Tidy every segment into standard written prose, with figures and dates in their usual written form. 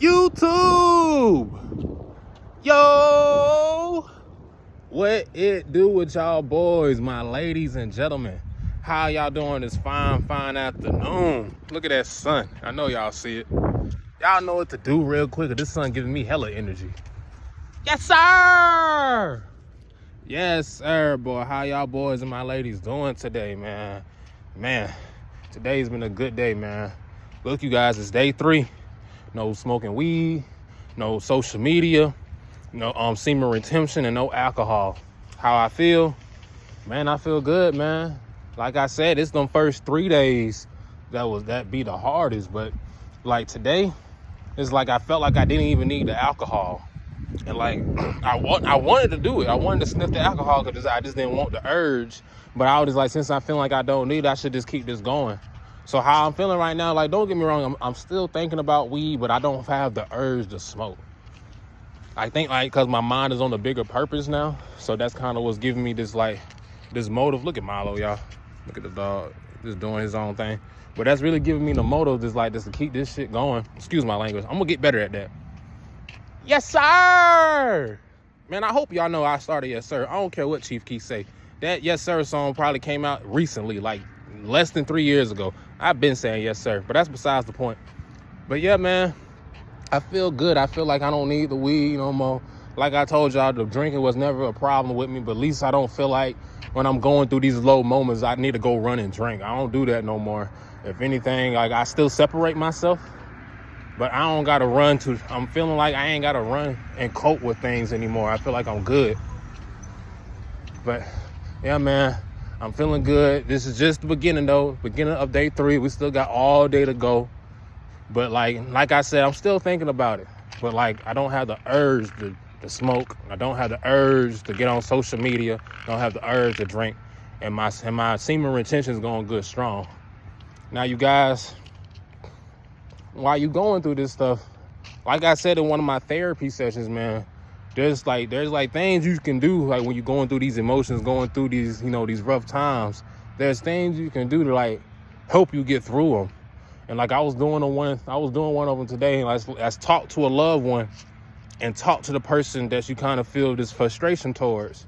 YouTube. Yo, what it do with y'all boys, my ladies and gentlemen? How y'all doing this fine afternoon? Look at that sun. I know y'all see it. Y'all know what to do real quick. This sun giving me hella energy. Yes, sir. Yes, sir, boy. How y'all boys and my ladies doing today, man? Man, today's been a good day, man. Look, you guys, it's day 3. No smoking weed, no social media, no semen retention, and no alcohol. How I feel? Man, I feel good, man. Like I said, it's them first 3 days that be the hardest. But like today, it's like I felt like I didn't even need the alcohol. And like I wanted to do it. I wanted to sniff the alcohol because I just didn't want the urge. But I was just like, since I feel like I don't need it, I should just keep this going. So how I'm feeling right now, like, don't get me wrong, I'm still thinking about weed, but I don't have the urge to smoke. I think like because my mind is on a bigger purpose now. So that's kind of what's giving me this motive. Look at Milo, y'all. Look at the dog, just doing his own thing. But that's really giving me the motive, just to keep this shit going. Excuse my language. I'm gonna get better at that. Yes, sir. Man, I hope y'all know I started yes, sir. I don't care what Chief Keef say. That yes, sir song probably came out recently, like less than 3 years ago. I've been saying yes, sir, but that's besides the point. But yeah, man, I feel good. I feel like I don't need the weed no more. Like I told y'all, the drinking was never a problem with me, but at least I don't feel like when I'm going through these low moments, I need to go run and drink. I don't do that no more. If anything, like I still separate myself, but I don't got to run I'm feeling like I ain't got to run and cope with things anymore. I feel like I'm good. But yeah, man, I'm feeling good. This is just the beginning though. Beginning of day 3. We still got all day to go. But like I said, I'm still thinking about it. But like, I don't have the urge to smoke. I don't have the urge to get on social media. I don't have the urge to drink. And my semen retention is going good strong. Now, you guys, while you going through this stuff, like I said in one of my therapy sessions, man, there's things you can do, like when you're going through these emotions, going through these, these rough times. There's things you can do to like help you get through them. And like I was doing one of them today. And let's talk to a loved one and talk to the person that you kind of feel this frustration towards.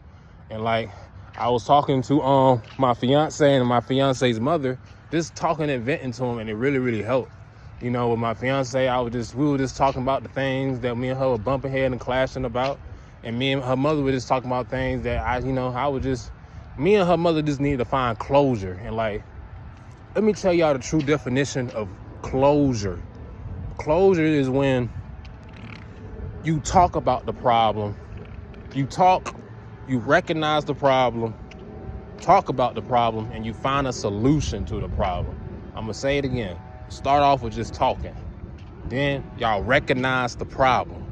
And like I was talking to my fiance and my fiance's mother, just talking and venting to them, and it really, really helped. With my fiance, we were just talking about the things that me and her were bumping head and clashing about. And me and her mother were just talking about things that me and her mother just needed to find closure. And like, let me tell y'all the true definition of closure. Closure is when you talk about the problem. You recognize the problem, talk about the problem, and you find a solution to the problem. I'm gonna say it again. Start off with just talking. Then y'all recognize the problem.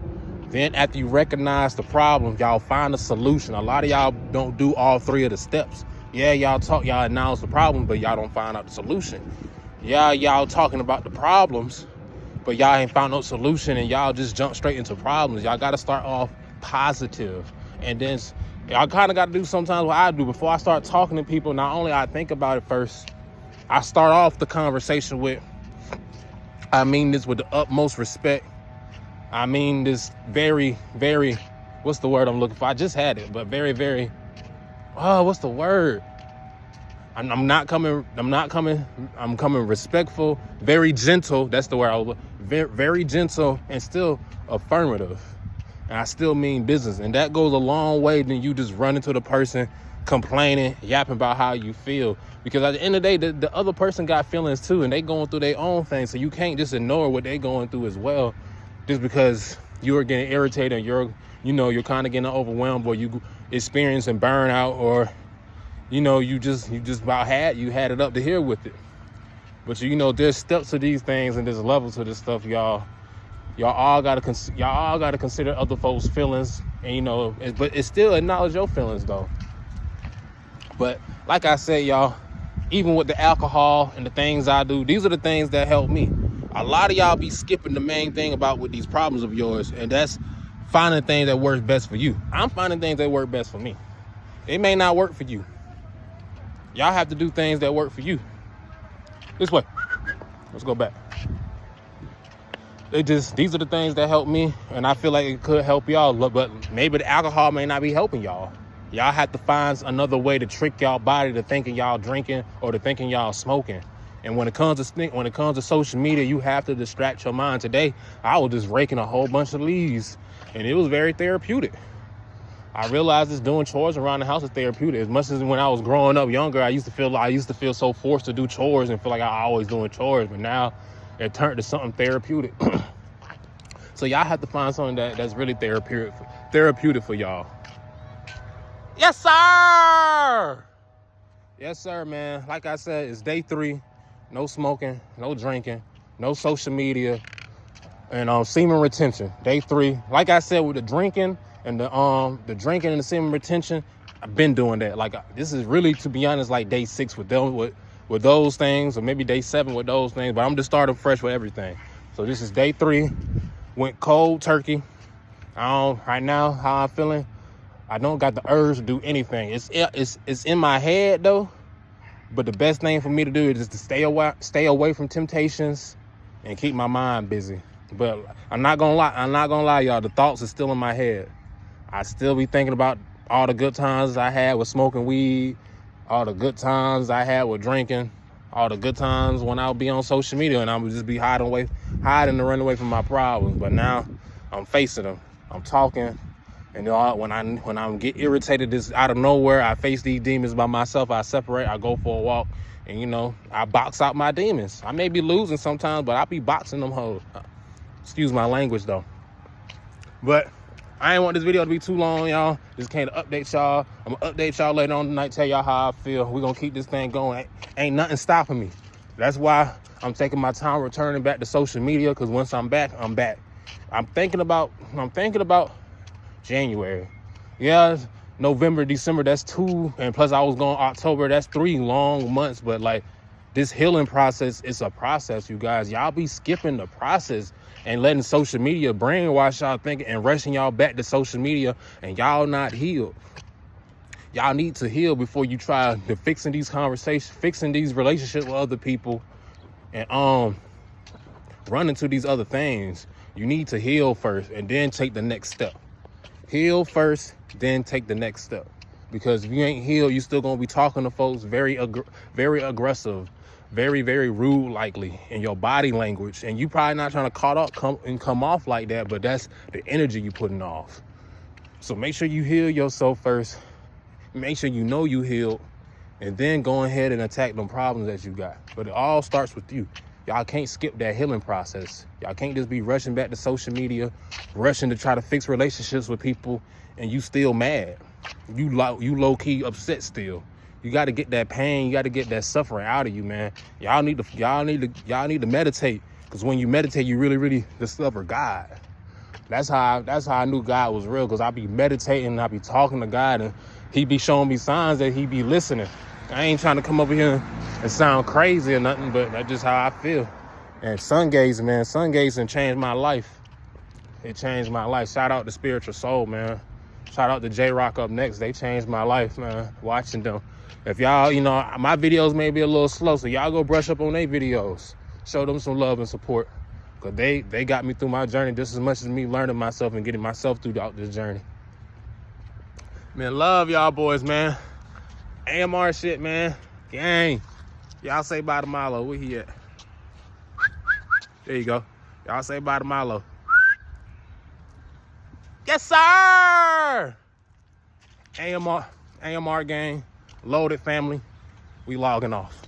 Then after you recognize the problem, y'all find a solution. A lot of y'all don't do all 3 of the steps. Yeah, y'all announce the problem, but y'all don't find out the solution. Yeah, y'all talking about the problems, but y'all ain't found no solution, and y'all just jump straight into problems. Y'all got to start off positive. And then y'all kind of got to do sometimes what I do. Before I start talking to people, not only I think about it first, I start off the conversation with, I mean this with the utmost respect. I mean this very, very, what's the word I'm looking for? I just had it, but very, very, what's the word? I'm coming respectful, very gentle. That's the word I was, very gentle and still affirmative. And I still mean business. And that goes a long way than you just run into the person complaining, yapping about how you feel. Because at the end of the day, the other person got feelings too, and they going through their own thing. So you can't just ignore what they going through as well, just because you're getting irritated and you're kind of getting overwhelmed, or you experiencing burnout, or you just about had it up to here with it. But there's steps to these things and there's levels to this stuff, y'all. Y'all all gotta consider other folks' feelings, and but it's still acknowledge your feelings though. But like I said, y'all, even with the alcohol and the things I do, these are the things that help me. A lot of y'all be skipping the main thing about with these problems of yours, and that's finding things that work best for you. I'm finding things that work best for me. It may not work for you. Y'all have to do things that work for you. This way. Let's go back. these are the things that help me, and I feel like it could help y'all. But maybe the alcohol may not be helping y'all. Y'all have to find another way to trick y'all body to thinking y'all drinking or to thinking y'all smoking. And when it comes to social media, you have to distract your mind. Today, I was just raking a whole bunch of leaves, and it was very therapeutic. I realized this doing chores around the house is therapeutic. As much as when I was growing up younger, I used to feel so forced to do chores and feel like I always doing chores. But now it turned to something therapeutic. So y'all have to find something that's really therapeutic for y'all. Yes, sir. Yes, sir, man. Like I said, it's day 3. No smoking, no drinking, no social media, and semen retention. Day 3. Like I said, with the drinking and the drinking and the semen retention, I've been doing that. Like this is really, to be honest, like day 6 with those things, or maybe day 7 with those things. But I'm just starting fresh with everything. So this is day 3. Went cold turkey. Right now, how I'm feeling, I don't got the urge to do anything. It's in my head though. But the best thing for me to do is just to stay away from temptations and keep my mind busy. But I'm not gonna lie, y'all. The thoughts are still in my head. I still be thinking about all the good times I had with smoking weed, all the good times I had with drinking, all the good times when I would be on social media and I would just be hiding to run away from my problems. But now I'm facing them. I'm talking. And when I get irritated, this out of nowhere, I face these demons by myself. I separate, I go for a walk, and I box out my demons. I may be losing sometimes, but I be boxing them hoes. Excuse my language though. But I ain't want this video to be too long, y'all. Just came to update y'all. I'm gonna update y'all later on tonight, tell y'all how I feel. We're gonna keep this thing going. Ain't nothing stopping me. That's why I'm taking my time returning back to social media, because once I'm back, I'm back. I'm thinking about January. Yeah, November, December, that's 2. And plus I was going October, that's 3 long months. But like this healing process, it's a process, you guys. Y'all be skipping the process and letting social media brainwash y'all thinking and rushing y'all back to social media, and y'all not healed. Y'all need to heal before you try to fixing these conversations, fixing these relationships with other people, and run into these other things. You need to heal first and then take the next step. Heal first, then take the next step. Because if you ain't healed, you still gonna be talking to folks very aggressive, very, very rude, likely, in your body language. And you probably not trying to come off like that, but that's the energy you putting off. So make sure you heal yourself first. Make sure you know you healed, and then go ahead and attack them problems that you got. But it all starts with you. Y'all can't skip that healing process. Y'all can't just be rushing back to social media, rushing to try to fix relationships with people, and you still mad. You low-key upset still. You got to get that pain, you got to get that suffering out of you, man. Y'all need to meditate, because when you meditate, you really, really discover God. That's how I knew God was real, because I be meditating, I be talking to God, and he be showing me signs that he be listening. I ain't trying to come over here and sound crazy or nothing, but that's just how I feel. And sun gazing changed my life. It changed my life. Shout out to Spiritual Soul, man. Shout out to J-Rock up next. They changed my life, man, watching them. If y'all, my videos may be a little slow, so y'all go brush up on their videos. Show them some love and support, because they got me through my journey just as much as me learning myself and getting myself throughout this journey. Man, love y'all boys, man. AMR shit, man. Gang. Y'all say bye to Milo. Where he at? There you go. Y'all say bye to Milo. Yes, sir! AMR gang. Loaded family. We logging off.